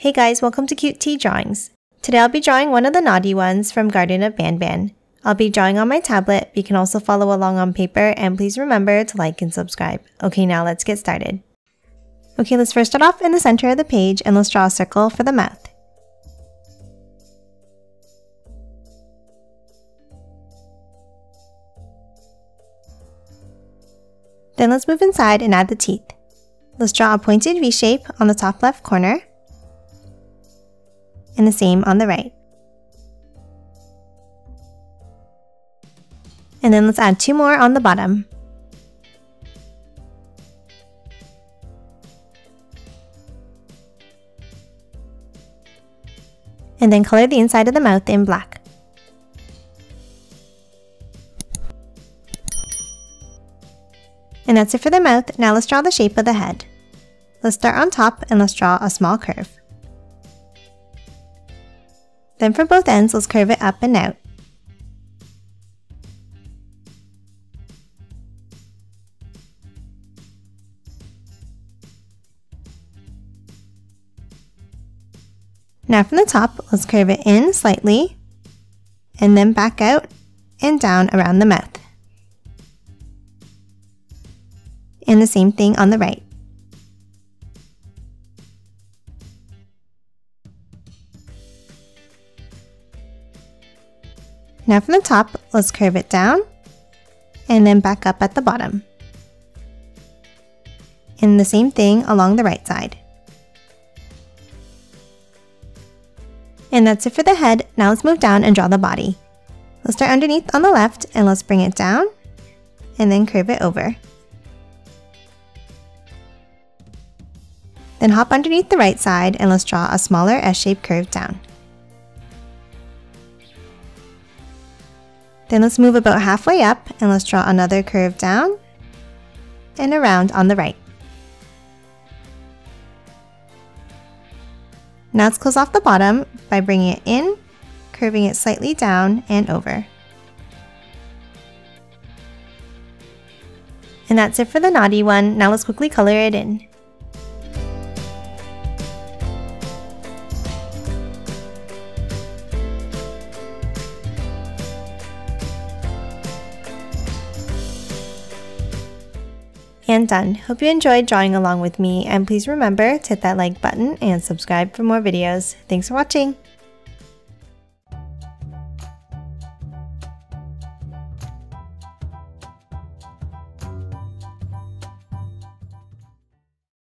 Hey guys, welcome to Cute Tea Drawings. Today I'll be drawing one of the naughty ones from Garten of Banban. I'll be drawing on my tablet, but you can also follow along on paper, and please remember to like and subscribe. Okay, now let's get started. Okay, let's first start off in the center of the page and let's draw a circle for the mouth. Then let's move inside and add the teeth. Let's draw a pointed V shape on the top left corner, and the same on the right. And then let's add two more on the bottom. And then color the inside of the mouth in black. And that's it for the mouth. Now let's draw the shape of the head. Let's start on top and let's draw a small curve. Then from both ends, let's curve it up and out. Now from the top, let's curve it in slightly, and then back out and down around the mouth. And the same thing on the right. Now from the top, let's curve it down, and then back up at the bottom. And the same thing along the right side. And that's it for the head. Now let's move down and draw the body. Let's start underneath on the left and let's bring it down and then curve it over. Then hop underneath the right side and let's draw a smaller S-shaped curve down. Then let's move about halfway up and let's draw another curve down and around on the right. Now let's close off the bottom by bringing it in, curving it slightly down and over. And that's it for the naughty one. Now let's quickly color it in. And done. Hope you enjoyed drawing along with me, and please remember to hit that like button and subscribe for more videos. Thanks for watching!